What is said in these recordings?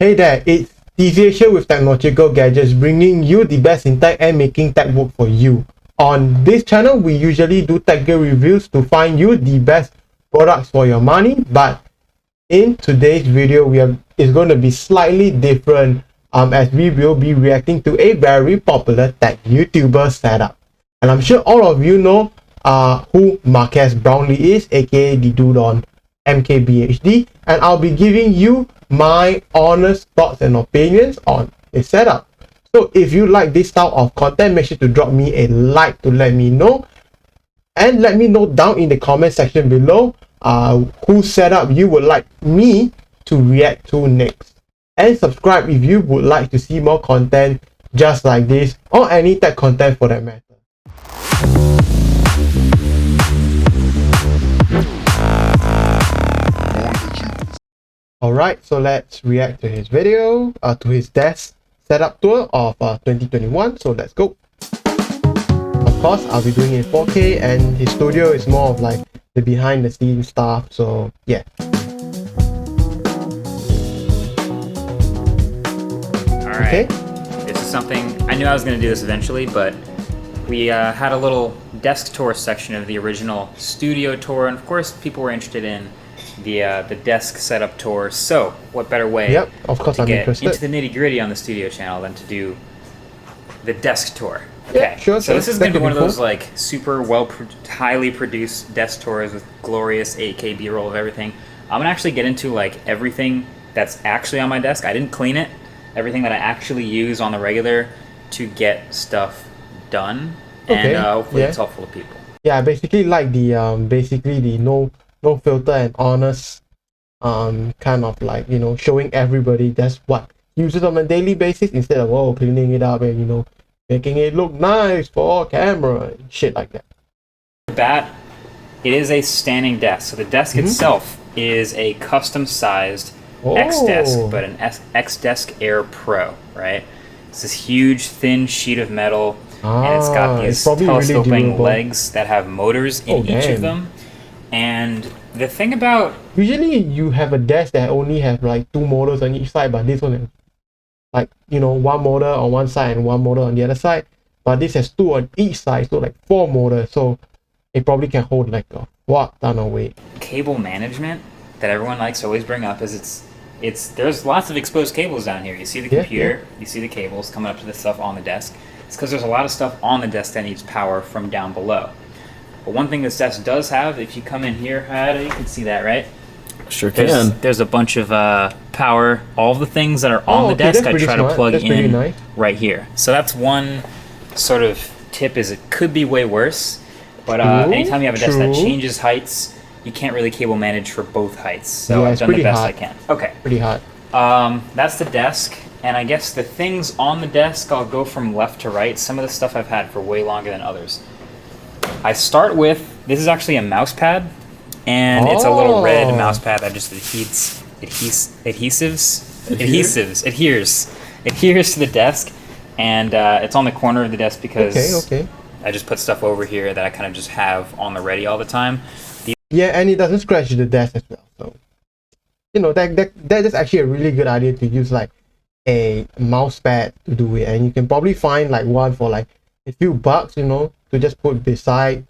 Hey there, it's TCH here with Technological Gadgets, bringing you the best in tech and making tech work for you. On this channel, we usually do tech gear reviews to find you the best products for your money, but in today's video, it's going to be slightly different as we will be reacting to a very popular tech YouTuber setup. And I'm sure all of you know who Marques Brownlee is, aka the dude on MKBHD, and I'll be giving you my honest thoughts and opinions on his setup. So if you like this style of content, make sure to drop me a like to let me know, and let me know down in the comment section below whose setup you would like me to react to next, and subscribe if you would like to see more content just like this, or any tech content for that matter. Alright, so let's react to his video, to his desk setup tour of 2021. So let's go. Of course, I'll be doing it in 4K, and his studio is more of like the behind the scenes stuff. So yeah. Alright, okay. This is something, I knew I was going to do this eventually, but we had a little desk tour section of the original studio tour, and of course people were interested in the desk setup tour. So what better way to get into the nitty-gritty on the studio channel than to do the desk tour. Okay, yeah, sure, so this is going to be one of those like super highly produced desk tours with glorious 8K B-roll of everything. I'm gonna actually get into like everything that's actually on my desk. I didn't clean it. Everything that I actually use on the regular to get stuff done, and hopefully it's helpful to people. Yeah, I basically like the no filter and honest kind of like, you know, showing everybody just what uses on a daily basis, instead of cleaning it up and, you know, making it look nice for camera and shit like that. It is a standing desk, so the desk itself is a custom sized X-Desk, but an X-Desk Air Pro, right? It's this huge thin sheet of metal, and it's got these telescoping legs that have motors in each of them. And the thing about... Usually you have a desk that only have like 2 motors on each side, but this one has like, you know, 1 motor on one side and 1 motor on the other side. But this has 2 on each side, so like 4 motors. So it probably can hold like a ton of weight. Cable management that everyone likes to always bring up is there's lots of exposed cables down here. You see the computer, you see the cables coming up to the stuff on the desk. It's because there's a lot of stuff on the desk that needs power from down below. But one thing this desk does have, if you come in here, you can see that, right? Sure can. There's a bunch of power. All the things that are on the desk, I try to plug in right here. So that's one sort of tip, is it could be way worse. But anytime you have a desk that changes heights, you can't really cable manage for both heights. So I've done the best I can. Okay. Pretty hot. That's the desk. And I guess the things on the desk, I'll go from left to right. Some of the stuff I've had for way longer than others. I start with, this is actually a mouse pad, and it's a little red mouse pad that just adheres to the desk, and it's on the corner of the desk because I just put stuff over here that I kind of just have on the ready all the time. Yeah, and it doesn't scratch the desk as well. So, you know, that is actually a really good idea to use like a mouse pad to do it, and you can probably find like one for like a few bucks, you know, to just put beside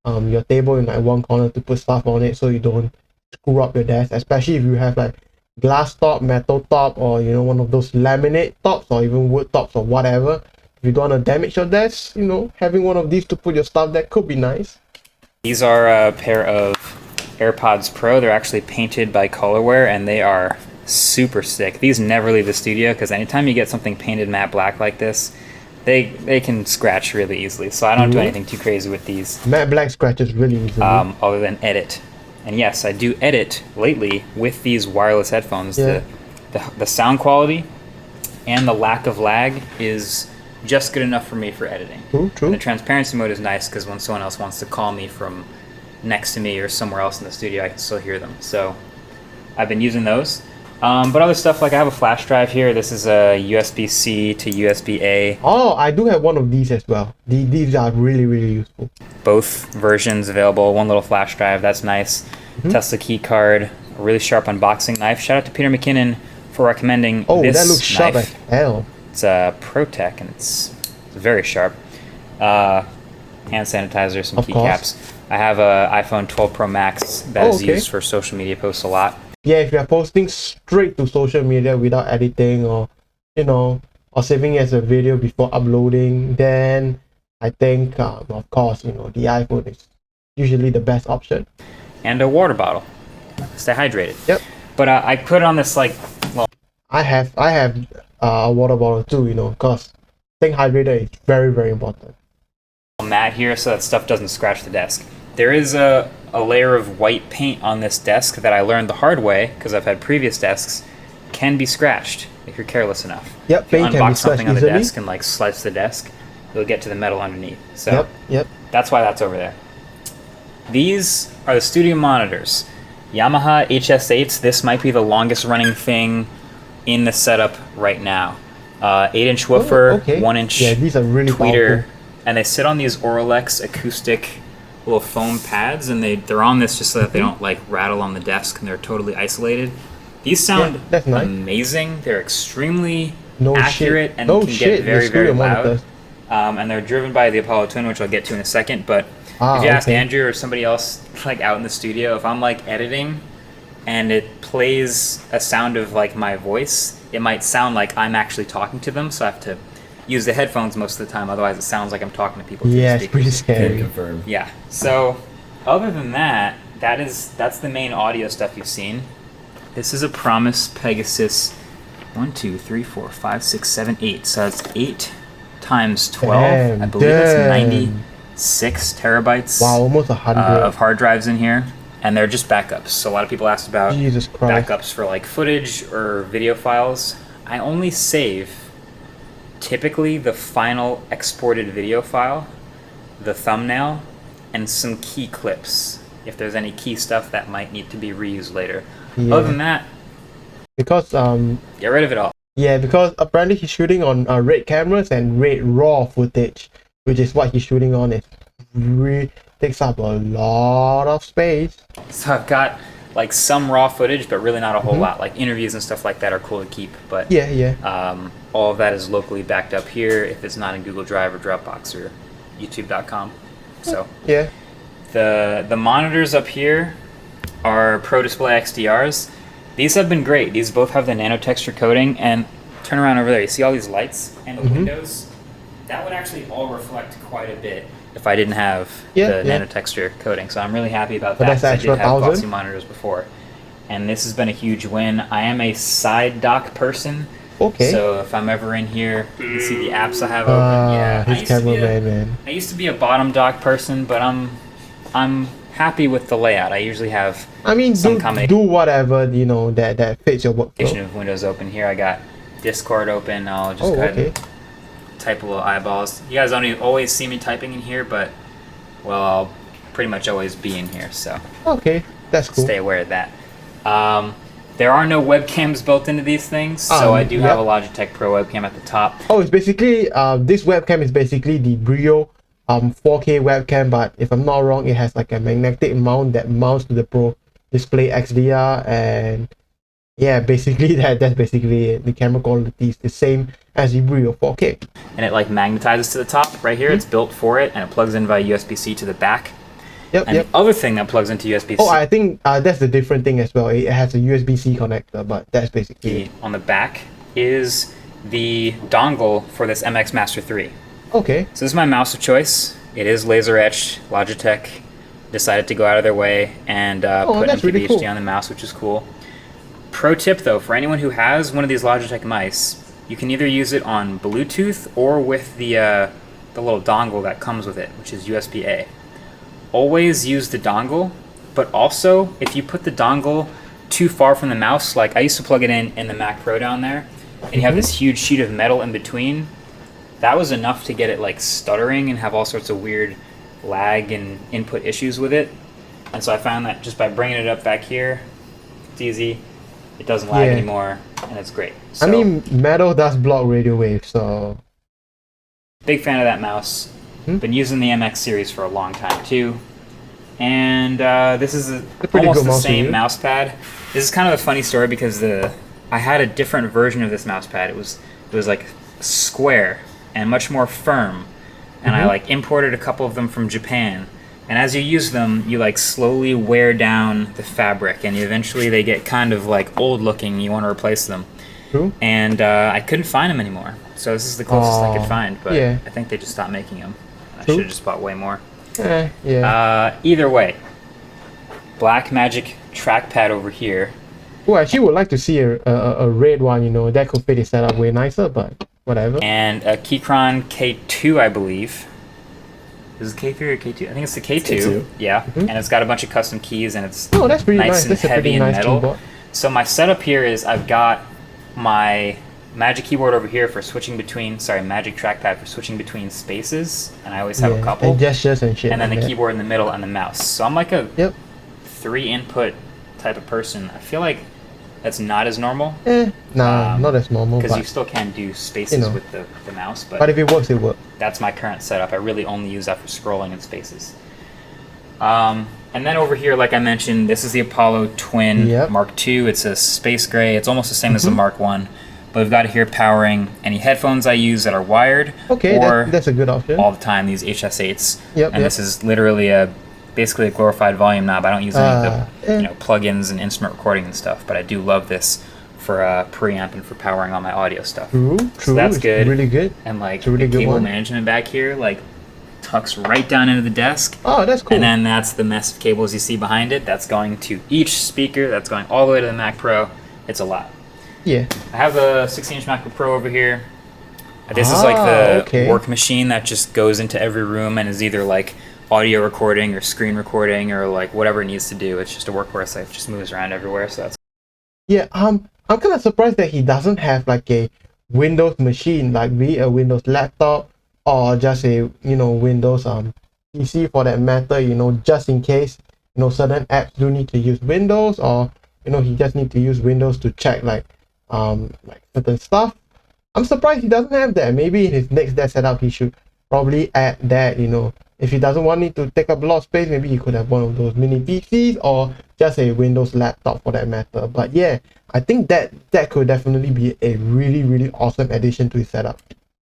your table in like one corner to put stuff on it, so you don't screw up your desk, especially if you have like glass top, metal top, or, you know, one of those laminate tops or even wood tops or whatever. If you don't want to damage your desk, you know, having one of these to put your stuff there could be nice. These are a pair of Airpods Pro. They're actually painted by Colorware, and they are super sick. These never leave the studio, because anytime you get something painted matte black like this, they can scratch really easily. So I don't do anything too crazy with these. Matte black scratches really easily. Other than edit. And yes, I do edit lately with these wireless headphones. The sound quality and the lack of lag is just good enough for me for editing. True. And the transparency mode is nice, because when someone else wants to call me from next to me or somewhere else in the studio, I can still hear them. So I've been using those. But other stuff, like I have a flash drive here. This is a USB-C to USB-A. Oh, I do have one of these as well. These are really, really useful. Both versions available. One little flash drive, that's nice. Tesla key card, a really sharp unboxing knife. Shout out to Peter McKinnon for recommending Oh, this that looks sharp as knife. hell. It's a ProTech, and it's very sharp. Hand sanitizer, some Of course. keycaps. I have a iPhone 12 Pro Max that is used for social media posts a lot. Yeah, if you're posting straight to social media without editing or, you know, or saving it as a video before uploading, then I think, of course, you know, the iPhone is usually the best option. And a water bottle. Stay hydrated. Yep. But I put on this, like, well, I have a water bottle too, you know, because staying hydrated is very, very important. mat here so that stuff doesn't scratch the desk. There is a layer of white paint on this desk that I learned the hard way, because I've had previous desks, can be scratched if you're careless enough. Yep, if you paint can be unbox scratched something on the easily. desk and like slice the desk, you'll get to the metal underneath. So Yep. that's why that's over there. These are the studio monitors. Yamaha HS8s. This might be the longest running thing in the setup right now. 8-inch woofer, 1-inch Yeah, these are really tweeter, powerful. and they sit on these Auralex acoustic little foam pads, and they're on this just so that they don't like rattle on the desk, and they're totally isolated. These sound that's nice. amazing. They're extremely No accurate shit. and No can shit, get very, the very studio loud. monitors. And they're driven by the Apollo Twin, which I'll get to in a second. But if you ask Andrew or somebody else like out in the studio, if I'm like editing and it plays a sound of like my voice, it might sound like I'm actually talking to them, so I have to use the headphones most of the time, otherwise it sounds like I'm talking to people through Yeah, the it's pretty speakers. scary. Confirmed. Yeah. So other than that, that's the main audio stuff you've seen. This is a Promise Pegasus 1, 2, 3, 4, 5, 6, 7, 8. So that's 8 times 12. Damn, I believe that's damn. 96 terabytes Wow, almost 100. of hard drives in here. And they're just backups. So a lot of people asked about Jesus Christ. backups for like footage or video files. I only save typically the final exported video file, the thumbnail, and some key clips, if there's any key stuff that might need to be reused later. Yeah. Other than that, Because get rid of it all. yeah, because apparently he's shooting on RAID cameras and RAID RAW footage, which is what he's shooting on. It takes up a lot of space. So I've got like some raw footage, but really not a whole lot. Like interviews and stuff like that are cool to keep, but Yeah. all of that is locally backed up here if it's not in Google Drive or Dropbox or YouTube.com. So Yeah. the monitors up here are Pro Display XDRs. These have been great. These both have the nano texture coating, and turn around over there. You see all these lights and the windows? That would actually all reflect quite a bit if I didn't have the nano texture coating. So I'm really happy about that. that's I extra did have 1,000? glossy monitors before, and this has been a huge win. I am a side dock person. Okay. So if I'm ever in here, you see the apps I have open. Yeah, his cameraman, man. I used to be a bottom dock person, but I'm happy with the layout. I usually have I mean, some do combination whatever, you know, that fits your workflow. of windows open here. I got Discord open. I'll just Oh, go ahead okay. and type a little eyeballs. You guys don't always see me typing in here, but well, I'll pretty much always be in here, so Okay, that's cool. stay aware of that. There are no webcams built into these things, so I do have a Logitech Pro Webcam at the top. Oh, it's basically this webcam is basically the Brio 4K webcam, but if I'm not wrong, it has like a magnetic mount that mounts to the Pro Display XDR, and yeah, basically that's basically it. The camera quality is the same as the Brio 4K. And it like magnetizes to the top right here. It's built for it, and it plugs in via USB-C to the back. Yep, And yep. the other thing that plugs into USB-C Oh, I think that's the different thing as well. It has a USB-C connector, but that's basically it. on the back is the dongle for this MX Master 3. Okay. So this is my mouse of choice. It is laser etched. Logitech decided to go out of their way and put that's MKBHD really cool. on the mouse, which is cool. Pro tip though, for anyone who has one of these Logitech mice, you can either use it on Bluetooth or with the little dongle that comes with it, which is USB-A. Always use the dongle, but also if you put the dongle too far from the mouse, like I used to plug it in the Mac Pro down there, and you have this huge sheet of metal in between, that was enough to get it like stuttering and have all sorts of weird lag and input issues with it. And so I found that just by bringing it up back here, it's easy, it doesn't lag Yeah. anymore, and it's great. So, I mean, metal does block radio waves, so big fan of that mouse. Been using the MX series for a long time too. And this is pretty almost good the mouse to same use. mouse pad. This is kind of a funny story because I I had a different version of this mouse pad. It was like square and much more firm, and I like imported a couple of them from Japan. And as you use them, you like slowly wear down the fabric, and eventually they get kind of like old looking. You want to replace them. True. And I couldn't find them anymore. So this is the closest I could find, but yeah. I think they just stopped making them. I True. should have just bought way more. Yeah. Either way, Blackmagic trackpad over here. Oh, I actually would like to see a red one, you know, that could fit the setup way nicer, but whatever. And a Keychron K2, I believe. Is it K3 or K2? I think it's the K2. K2. Yeah, and it's got a bunch of custom keys, and it's Oh, that's pretty nice. and That's a heavy pretty and nice metal. keyboard. So my setup here is I've got my Magic keyboard over here for switching between, Magic trackpad for switching between spaces, and I always have a couple. And gestures and shit. And then the like that. keyboard in the middle and the mouse. So I'm like a Yep. 3-input type of person. I feel like that's not as normal. Nah, not as normal. Because But, you still can do spaces you know. with the mouse, but if it works, it works. that's my current setup. I really only use that for scrolling in spaces. And then over here, like I mentioned, this is the Apollo Twin Yep. Mark II. It's a space gray. It's almost the same as the Mark I. But we've got it here powering any headphones I use that are wired. Okay, or that's a good option. all the time, these HS8s. Yep, and yep. this is literally basically a glorified volume knob. I don't use any of the plugins and instrument recording and stuff, but I do love this for preamp and for powering all my audio stuff. True, So that's it's good. really good. And like It's a really the good cable one. management back here, like tucks right down into the desk. Oh, that's cool. And then that's the mess of cables you see behind it. That's going to each speaker. That's going all the way to the Mac Pro. It's a lot. Yeah. I have a 16-inch MacBook Pro over here. This is like the work machine that just goes into every room and is either like audio recording or screen recording or like whatever it needs to do. It's just a workhorse that just moves around everywhere. So that's Yeah, I'm kind of surprised that he doesn't have like a Windows machine, like be a Windows laptop or just a Windows PC for that matter. Just in case certain apps do need to use Windows, or he just need to use Windows to check like certain stuff. I'm surprised he doesn't have that. Maybe in his next desk setup he should probably add that. If he doesn't want it to take up a lot of space, maybe he could have one of those mini PCs or just a Windows laptop for that matter. But yeah, I think that could definitely be a really, really awesome addition to his setup.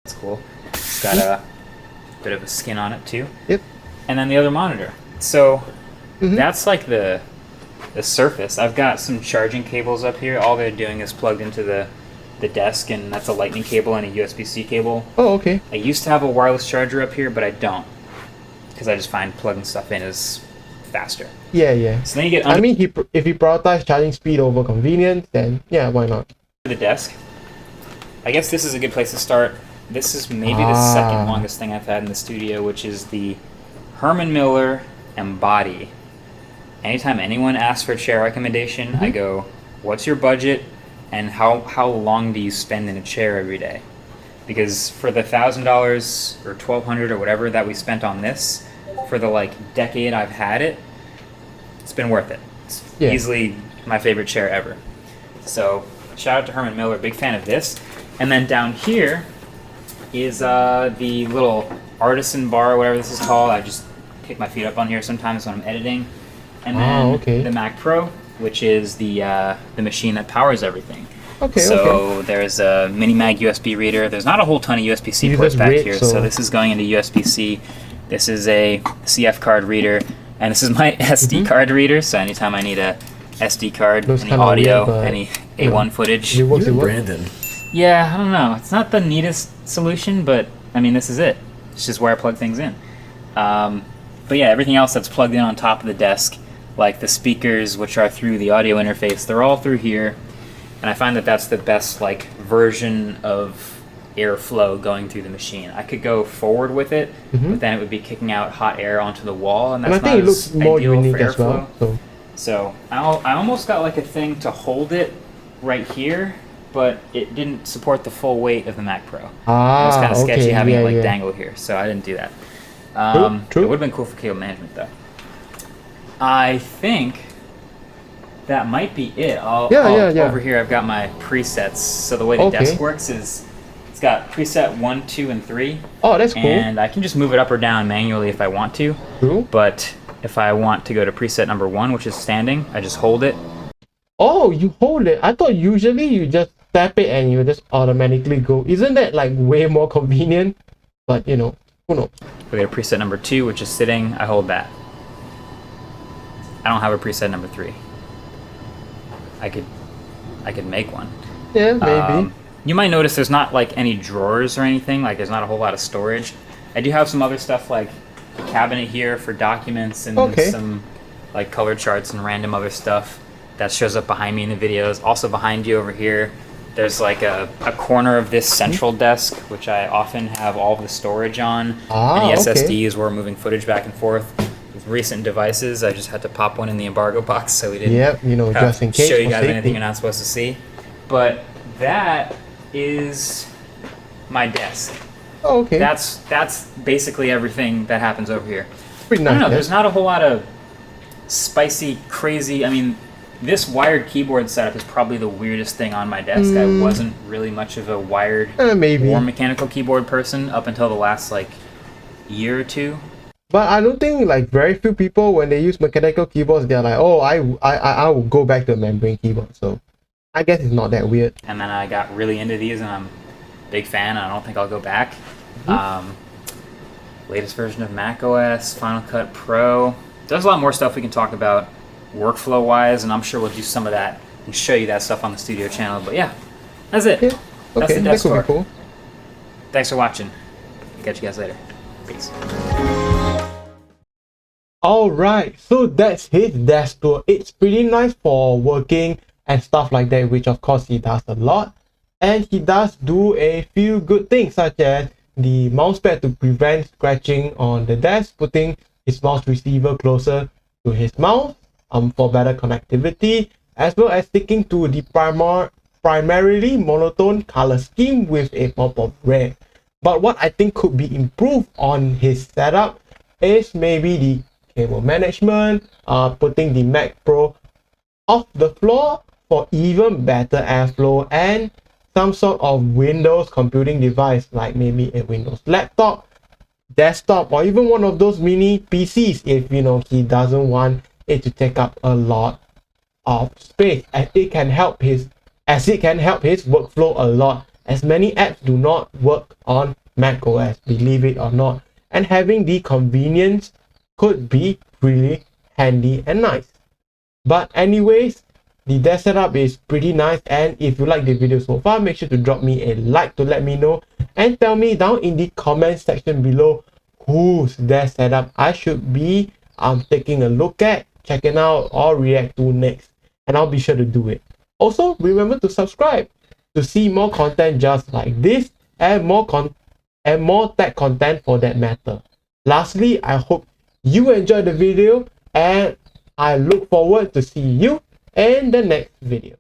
That's cool. It's got a bit of a skin on it too. Yep. And then the other monitor. So that's like the surface. I've got some charging cables up here. All they're doing is plugged into the desk, and that's a lightning cable and a USB-C cable. Oh, okay. I used to have a wireless charger up here, but I don't, because I just find plugging stuff in is faster. Yeah. So then you get I mean, if he prioritizes charging speed over convenience, then yeah, why not? the desk. I guess this is a good place to start. This is maybe the second longest thing I've had in the studio, which is the Herman Miller Embody. Anytime anyone asks for a chair recommendation, I go, what's your budget and how long do you spend in a chair every day? Because for the $1,000 or $1,200 or whatever that we spent on this, for the like decade I've had it, it's been worth it. It's easily my favorite chair ever. So shout out to Herman Miller, big fan of this. And then down here is the little artisan bar, whatever this is called. I just pick my feet up on here sometimes when I'm editing. And then the Mac Pro, which is the machine that powers everything. So there's a mini mag USB reader. There's not a whole ton of USB-C ports back here, so this is going into USB-C. This is a CF card reader, and this is my SD card reader. So anytime I need a SD card, any audio, any A1 footage. You and Brandon. Yeah, I don't know. It's not the neatest solution, but I mean, this is it. It's just where I plug things in. But yeah, everything else that's plugged in on top of the desk, like the speakers, which are through the audio interface, they're all through here. And I find that that's the best like version of airflow going through the machine. I could go forward with it, but then it would be kicking out hot air onto the wall, and that's I think it looks more unique as well. So I almost got like a thing to hold it right here, but it didn't support the full weight of the Mac Pro. It was kind of sketchy having it like dangle here, so I didn't do that. True. It would have been cool for cable management though. I think that might be it. Over here I've got my presets. So the way the desk works is it's got preset 1, 2, and 3. Oh, that's cool. And I can just move it up or down manually if I want to. Cool. But if I want to go to preset number 1, which is standing, I just hold it. Oh, you hold it. I thought usually you just tap it and you just automatically go. Isn't that like way more convenient? But you know, who knows? We got a preset number 2, which is sitting. I hold that. I don't have a preset number 3. I could make one. Yeah, maybe. You might notice there's not like any drawers or anything. Like there's not a whole lot of storage. I do have some other stuff like a cabinet here for documents and some like color charts and random other stuff that shows up behind me in the videos. Also behind you over here, there's like a corner of this central desk, which I often have all of the storage on. Any SSDs where we're moving footage back and forth. With recent devices, I just had to pop one in the embargo box so we didn't just in case show you guys anything you're not supposed to see. But that is my desk. Oh, okay. That's basically everything that happens over here. Pretty nice. I don't know, there's not a whole lot of spicy, crazy, I mean, this wired keyboard setup is probably the weirdest thing on my desk. I wasn't really much of a wired or mechanical keyboard person up until the last like year or two. But I don't think like very few people when they use mechanical keyboards, they're like, oh, I will go back to a membrane keyboard. So I guess it's not that weird. And then I got really into these and I'm a big fan. I don't think I'll go back. Latest version of Mac OS, Final Cut Pro. There's a lot more stuff we can talk about workflow wise, and I'm sure we'll do some of that and show you that stuff on the studio channel. But yeah, that's it. Yeah. That's the desk tour. Cool. Thanks for watching. Catch you guys later. Peace. Alright, so that's his desk tour. It's pretty nice for working and stuff like that, which of course he does a lot. And he does do a few good things, such as the mouse pad to prevent scratching on the desk, putting his mouse receiver closer to his mouse for better connectivity, as well as sticking to the primarily monotone color scheme with a pop of red. But what I think could be improved on his setup is maybe the cable management, putting the Mac Pro off the floor for even better airflow, and some sort of Windows computing device like maybe a Windows laptop, desktop, or even one of those mini PCs if he doesn't want it to take up a lot of space, as it can help his workflow a lot, as many apps do not work on Mac OS, believe it or not, and having the convenience could be really handy and nice. But anyways, the desk setup is pretty nice, and if you like the video so far, make sure to drop me a like to let me know, and tell me down in the comment section below whose desk setup I should be taking a look at, checking out, or react to next, and I'll be sure to do it. Also, remember to subscribe to see more content just like this, and more tech content for that matter. Lastly, I hope you enjoyed the video, and I look forward to seeing you in the next video.